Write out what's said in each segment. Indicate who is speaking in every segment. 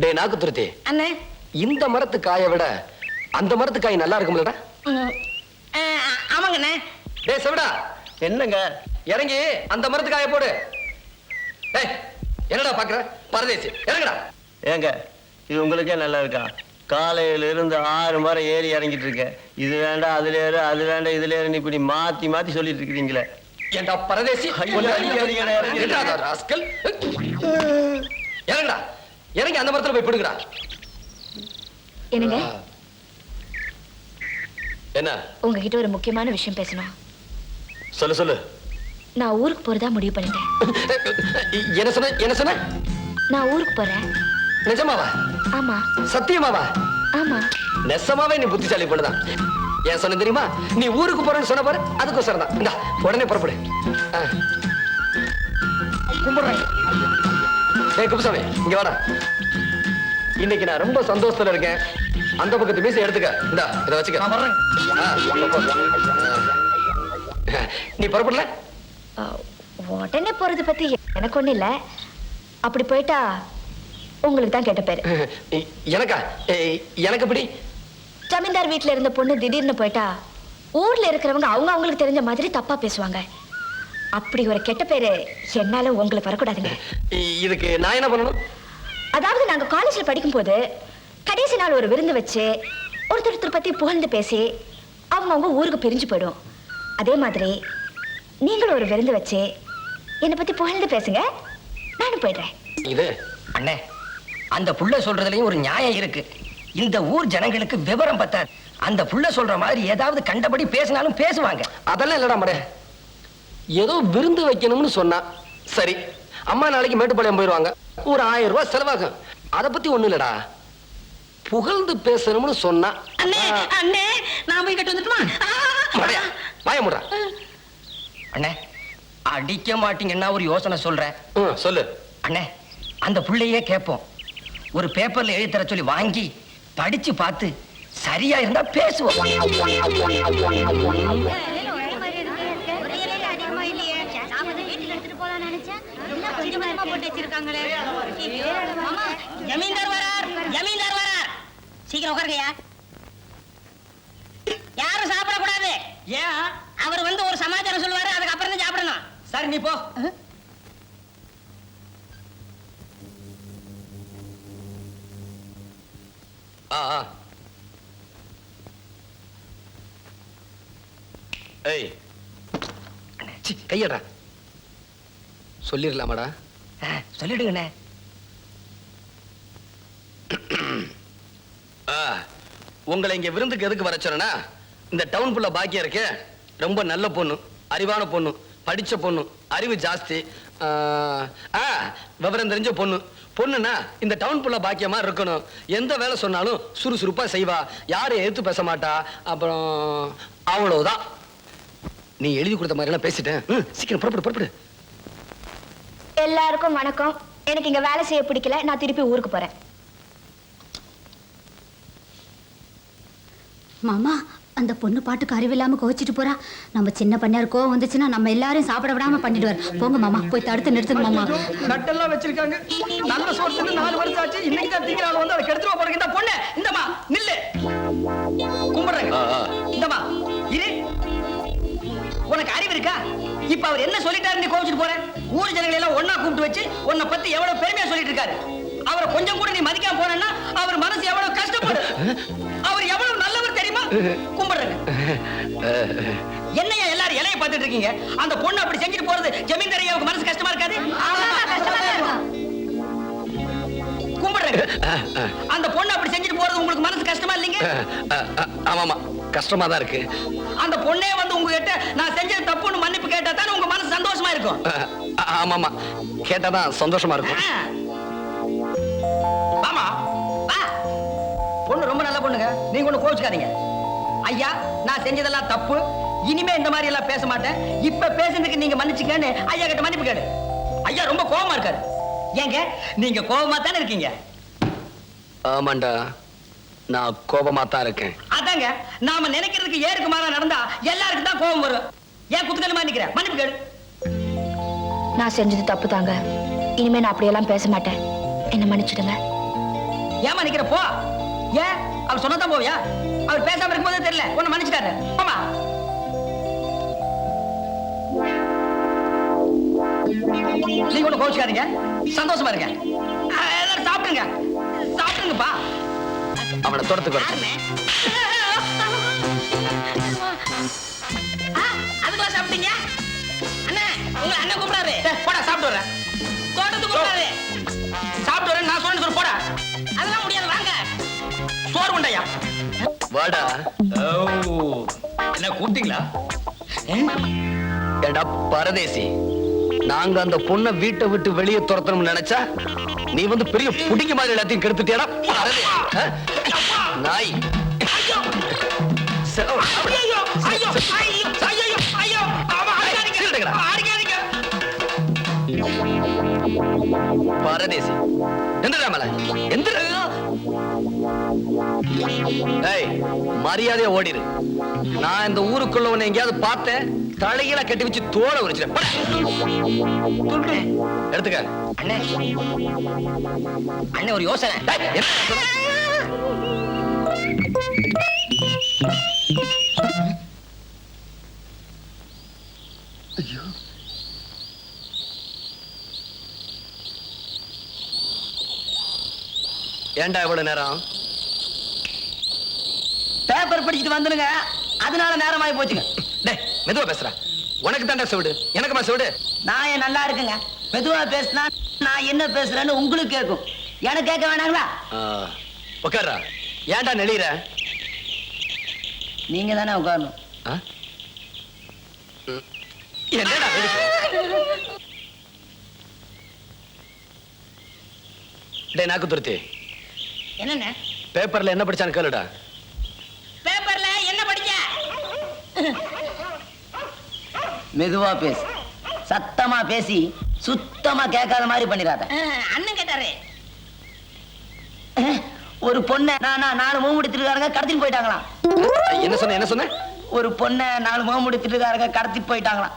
Speaker 1: டே நாக்கு துருத்தி
Speaker 2: அண்ணே,
Speaker 1: இந்த மரத்து காயை விட அந்த மரத்து காய் நல்லா இருக்கும்லடா?
Speaker 2: ஆமாங்கண்ணே.
Speaker 1: டே செவிடா,
Speaker 3: என்னங்க
Speaker 1: இறங்கி அந்த மரத்து காயை போடு. டேய் என்னடா பாக்குற பரதேசி, இறங்குடா.
Speaker 3: ஏங்க இது உங்களுக்கே நல்லா இருக்கா? காலையில இருந்து 6 மரம் ஏறி இறங்கிட்டு இருக்கேன். இது வேண்டாம் அதுல ஏறு, அது வேண்டாம் இதுல ஏறு, இப்படி மாத்தி மாத்தி சொல்லிட்டு இருக்கிறீங்களே.
Speaker 1: ஏண்டா பரதேசி, என்னடா ராஸ்கல்? இறங்குடா, இறங்கி அந்த மரத்துல போய் பிடுங்கடா.
Speaker 4: என்னங்க,
Speaker 1: என்ன?
Speaker 4: உங்ககிட்ட ஒரு முக்கியமான விஷயம் பேசணும்.
Speaker 1: சொல்லு சொல்லு.
Speaker 4: நான் ஊருக்கு போறதா முடிவு பண்ணிட்டேன்.
Speaker 1: என்ன சொன்ன? என்ன சொன்ன?
Speaker 4: நான் ஊருக்கு போறேன்.
Speaker 1: நிஜமாவா?
Speaker 4: ஆமா.
Speaker 1: சத்தியமாவா?
Speaker 4: ஆமா.
Speaker 1: நெசமாவே நீ புத்திசாலி பொண்ணுதான். ஏன் சொன்ன தெரியுமா? நீ ஊருக்கு போறேன்னு சொன்ன பாரு, அதுக்கோசரம் தான். இந்தா உடனே புறப்படு. கும்பிடுறேன். ஏய் குப்புசாமி, இங்க வாடா. இன்னைக்கு நான் ரொம்ப சந்தோஷத்துல இருக்கேன். அந்த பக்கத்து மீசை எடுத்துக்க. இந்தா இதை வச்சுக்க. நான் வர்றேன். நீ புறப்படல?
Speaker 4: உடனே போறது பத்தி எனக்கு ஒண்ணு இல்ல. அப்படி போயிட்டா உங்களுக்கு தான் கேட்ட பேரு.
Speaker 1: எனக்கா? எனக்கு எப்படி?
Speaker 4: ஜமீன்தார் வீட்டுல இருந்த பொண்ணு திடீர்னு போயிட்டா ஊர்ல இருக்கிறவங்க அவங்க அவங்களுக்கு தெரிஞ்ச மாதிரி தப்பா பேசுவாங்க. அப்படி ஒரு கெட்ட பேரு என்னால உங்களுக்கு வரக்கூடாதுங்க.
Speaker 1: இதுக்கு நான் என்ன பண்ணணும்?
Speaker 4: அதாவது நாங்க காலேஜ்ல படிக்கும் போது கடைசி நாள் ஒரு விருந்து வச்சு ஒருத்தர் பத்தி புகழ்ந்து பேசி அவங்க ஊருக்கு பிரிஞ்சு போயிடும். அதே மாதிரி நீங்களும் ஒரு விருந்து வச்சு என்னை பத்தி புகழ்ந்து பேசுங்க, நானும் போயிடுறேன்.
Speaker 2: இது அண்ணே, அந்த புள்ள சொல்றதுலயும் ஒரு நியாயம் இருக்கு. இந்த ஊர் ஜனங்களுக்கு விவரம் பத்தாது. அந்த புள்ள சொல்ற மாதிரி ஏதாவது கண்டபடி பேசினாலும் பேசுவாங்க.
Speaker 1: அதெல்லாம் இல்லடா மடே, ஏதோ விருந்து வைக்கணும்னு சொன்னா சரி. அம்மா நாளைக்கு மேட்டுப்பாளையம் போயிடுவாங்க, ஒரு 1000 ரூபாய் செலவாகும். அதை பத்தி ஒண்ணு இல்லடா. புகழ்ந்து பேசணும்னு சொன்னா
Speaker 2: அண்ணே அண்ணே, நான் போய் கட்டு வந்துட்டுமா?
Speaker 1: பயமுடா.
Speaker 2: அண்ணே அடிக்க மாட்டீங்கன்னா ஒரு யோசனை சொல்றேன்.
Speaker 1: சொல்லு.
Speaker 2: அண்ணே, அந்த புள்ளையே கேட்போம். ஒரு பேப்பர்ல எழுதி தர சொல்லி வாங்கி படிச்சு பார்த்து சரியா இருந்தா பேசுவோம். ஜமீன்தார் வரார், ஜமீன்தார் வரார். சீக்கிரம் உட்காருங்கயா. யாரும் சாப்பிடக்கூடாது. ஏன்? அவர் வந்து ஒரு சமாச்சாரம் சொல்லுவாரு, அதுக்கு அப்புறம் தான் சாப்பிடணும். சரி நீ போ.
Speaker 1: ஏய் கையடா. சொல்லிடலாமாடா?
Speaker 2: சொல்லிடுங்கண்ணே.
Speaker 1: உங்களை இங்க விருந்துக்கு எதுக்கு வர சொன்னா, இந்த டவுன் புள்ள பாக்கியம் இருக்கு. ரொம்ப நல்ல பொண்ணு, அறிவான பொண்ணு, படிச்ச பொண்ணு, அறிவு ஜாஸ்தி, விவரம் தெரிஞ்ச பொண்ணு. பொண்ணுன்னா இந்த டவுன் புள்ள பாக்கியமா இருக்கணும். எந்த வேலை சொன்னாலும் சுறுசுறுப்பா செய்வா, யாரும் எதிர்த்து பேச மாட்டா. அப்புறம் அவ்வளவுதான். நீ எழுதி கொடுத்த மாதிரி எல்லாம் பேசிட்டேன். சீக்கிரம் புறப்படு புறப்படு.
Speaker 4: எல்லாருக்கும் வணக்கம். எனக்கு இங்க வேலை செய்ய பிடிக்கல, நான் திருப்பி ஊருக்கு போறேன்.
Speaker 5: மாமா, அந்த பொண்ணு பாட்டுக்கு அறிவில்லாம கோச்சிட்டு போறா. நம்ம சின்ன பண்ணையார் கோவம் வந்துச்சுன்னா நம்ம எல்லாரையும் சாப்பிட விடாம பண்ணிடுவார். போங்க மாமா, போய் தடுத்து நிறுத்துங்க மாமா.
Speaker 2: நட்டெல்லாம் வச்சிருக்காங்க. நல்ல சோறு 4 வருஷம் ஆச்சு. இன்னைக்கு தான் திங்கிறாள் வந்து அதை கெடுத்துருவா போறீங்க. இந்த பொண்ணு இந்தமா நில்லு, கும்பிடுறேன். இந்தமா இரு. உனக்கு அறிவு இருக்கா? இப்ப அவர் என்ன சொல்லிட்டாரு நீ கோவிச்சுட்டு போற? ஊர் ஜனங்களை எல்லாம் ஒன்னா கூப்பிட்டு வச்சு உன்னை பத்தி எவ்வளவு பெருமையா சொல்லிட்டு இருக்காரு. அவரை கொஞ்சம் கூட நீ மதிக்காம போனா அவர் மனசு எவ்வளவு கஷ்டப்படும். அவர் எவ்வளவு நல்லவர் தெரியுமா? கும்பிடுறேன். என்னையா எல்லாரும் இலைய பார்த்துட்டு இருக்கீங்க? அந்த பொண்ணு அப்படி செஞ்சுட்டு போறது ஜமீன்தாரியாவுக்கு மனசு கஷ்டமா இருக்காது? கும்பிடுறேன். அந்த பொண்ணு அப்படி செஞ்சுட்டு போறது உங்களுக்கு மனசு கஷ்டமா இல்லைங்க?
Speaker 1: ஆமாமா, கஷ்டமா தான் இருக்கு.
Speaker 2: அந்த பொண்ணே வந்து உங்ககிட்ட நான் செஞ்சது தப்புன்னு மன்னிப்பு கேட்டா தானே உங்க மனசு சந்தோஷமா இருக்கும்.
Speaker 1: ஆமாமா, கேட்டாதான் சந்தோஷமா இருக்கும்.
Speaker 2: ஆமா வா. பொண்ணு ரொம்ப நல்ல பொண்ணுங்க, நீங்க ஒண்ணு கோவிச்சுக்காதீங்க. ஐயா, நான் செஞ்சதெல்லாம் தப்பு, இனிமே இந்த மாதிரி எல்லாம் பேச மாட்டேன். இப்ப பேசுறதுக்கு நீங்க மன்னிச்சுக்கன்னு ஐயா கிட்ட மன்னிப்பு கேடு. ஐயா ரொம்ப கோவமா இருக்காரு. ஏங்க நீங்க கோவமா தானே இருக்கீங்க?
Speaker 1: ஆமாண்டா, நான் கோபமா தான் இருக்கேன்.
Speaker 2: அதாங்க, நாம நினைக்கிறதுக்கு ஏருக்கு மாறா நடந்தா எல்லாருக்கும் தான் கோபம் வரும். ஏன் குத்துக்கல் மாதிரி நிக்கிற? மன்னிப்பு கேடு.
Speaker 4: நான் செஞ்சது தப்பு தாங்க. இனிமே நான் அப்படியெல்லாம் பேச மாட்டேன். என்ன மன்னிச்சிடுங்க.
Speaker 2: ஏமா நிக்கிற போ. ஏன் அவர் சொன்னதான் போவியா? அவர் பேசாம இருக்கும்போதே தெரியல உன்னை மன்னிச்சிட்டாரு. ஆமா நீங்க ஒண்ணு கோவிச்சுக்காதீங்க, சந்தோஷமா இருங்க. எல்லாரும் சாப்பிடுங்க, சாப்பிடுங்கப்பா.
Speaker 1: அவனை தொடத்துக்கு வர
Speaker 2: அதுக்குள்ள சாப்பிட்டீங்க? அண்ணா உங்க அண்ணன் கூப்பிடாரு. போடா சாப்பிட்டு வரேன். தோட்டத்துக்கு கூப்பிடாரு. சாப்பிட்டு வரேன் நான் சொன்னேன்னு சொல்லு. போடா. அதெல்லாம் முடியாது, வாங்க. சோறு உண்டையா?
Speaker 1: வாடா.
Speaker 2: என்ன கூப்பிட்டீங்களா?
Speaker 1: ஏடா பரதேசி, நாங்க அந்த பொண்ணை வீட்டை விட்டு வெளியே துரத்தணும்னு நினைச்சா நீ வந்து பெரிய புடிங்க மாதிரி எல்லாத்தையும் கெடுத்துட்டியாடா பரதேசி. நாய். பரதேசி எந்திரா மேல எந்திர. ஏய் மரியாதையா ஓடிரு. நான் இந்த ஊருக்குள்ள உன்னை எங்கேயாவது பார்த்தேன் தலையில கட்டி வச்சு தோலை உரிச்சிட்டேன். எடுத்துக்க.
Speaker 2: அண்ணே அண்ணே ஒரு யோசனை.
Speaker 1: ஐயோ ஏண்டா எவ்வளவு நேரம்?
Speaker 2: பேப்பர் படிச்சுட்டு வந்துருங்க, அதனால நேரமாயி போச்சுங்க.
Speaker 1: டேய் மெதுவா பேசுற. உனக்கு தாண்டா செவிடு, எனக்கு செவிடு.
Speaker 2: நான் ஏன் நல்லா இருக்குங்க, மெதுவா பேசினா நான் என்ன பேசுறேன்னு உங்களுக்கு கேட்கும், எனக்கு கேட்க வேணாங்களா?
Speaker 1: உட்கார்றா. ஏன்டா நெளிற?
Speaker 2: நீங்க தானே உட்காரணும்.
Speaker 1: என்னடா டேய் நாக்கு துருத்தி,
Speaker 2: என்னண்ணே
Speaker 1: பேப்பர்ல என்ன படிச்சான்னு கேளுடா.
Speaker 2: பேப்பர்ல என்ன படிச்ச? மெதுவா பேசு, சத்தமா பேசி சுத்தமா கேட்காத மாதிரி பண்ணிடாத. அண்ணன் கேட்டாரு. ஒரு பொண்ணை நானா 4 மூமுடித்திருக்காருங்க கடத்திட்டு போயிட்டாங்களாம்.
Speaker 1: என்ன சொன்ன என்ன சொன்ன?
Speaker 2: ஒரு பொண்ணை 4 மூமுடித்திருக்காருங்க கடத்திட்டு போயிட்டாங்களாம்.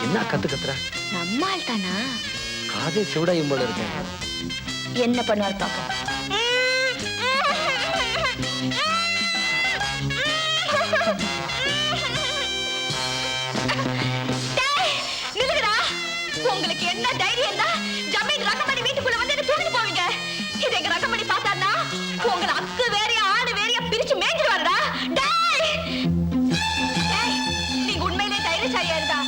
Speaker 1: என்ன கத்துற?
Speaker 4: நம்மால் தானா?
Speaker 1: காதே சிவடாயும் போல இருக்கேன்.
Speaker 4: என்ன பண்ணுவார் பாப்போம். உங்களுக்கு என்ன தைரியம் தான் ஜமீன் ரகமணி வீட்டுக்குள்ள வந்து தூக்கிட்டு போவீங்க? இது எங்க ரகமணி பார்த்தாருன்னா உங்களை அக்கு வேறையா ஆடு வேறையா பிரிச்சு மேய்ஞ்சிருவாருடா. நீங்க உண்மையிலே தைரியசாலியா இருந்தா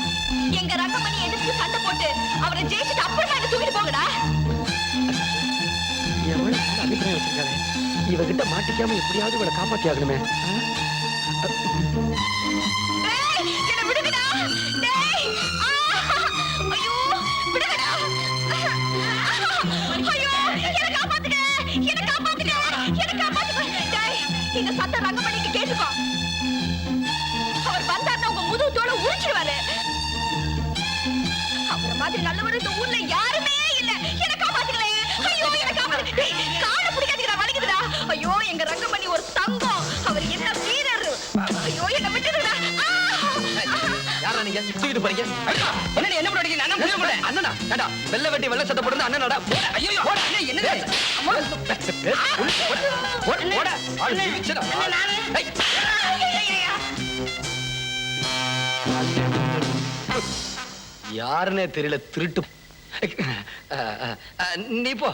Speaker 4: எங்க ரகமணி எதிர்த்து சண்டை போட்டு அவரை ஜெயிச்சுட்டு அப்புறமா தூக்கிட்டு போங்கடா.
Speaker 1: எவ்வளவு அபிப்பிராயம் வச்சிருக்காரு. இவகிட்ட மாட்டிக்காம எப்படியாவது இவளை காப்பாத்தி ஆகணுமே.
Speaker 4: என்ன விடுங்கடா. டேய் ஐயோ விடுங்கடா. ஐயோ என்ன காப்பாத்துங்க, என்ன காப்பாத்துங்க, என்ன காப்பாத்துங்க. டேய் இந்த சத்த ரங்கமணிக்கு கேட்டுக்கோ. அவர் வந்தாருன்னா உங்க முதுகு தோலை உரிச்சிடுவாரு. அவரை மாதிரி நல்லவர் இந்த ஊர்ல யாருமே இல்ல. என்ன காப்பாத்துங்களே. ஐயோ என்ன காப்பாத்து. காலை பிடிக்காதீங்கடா, வலிக்குதுடா. ஐயோ எங்க ரங்கமணி ஒரு தங்கம், அவர் என்ன வீரர். ஐயோ என்ன விட்டுடுடா.
Speaker 1: யாரா நீங்க தூக்கிட்டு போறீங்க?
Speaker 2: என்னடி என்ன பண்ணிட்டீங்க? அண்ணன் புரிய மாட்டேன்.
Speaker 1: அண்ணனா ஏண்டா வெள்ளை வெட்டி வெள்ளை சட்டை போட்டு அண்ணனடா.
Speaker 2: ஐயோ அண்ணே என்னது?
Speaker 1: யாருன்னே தெரியல திருட்டு. நீ போ.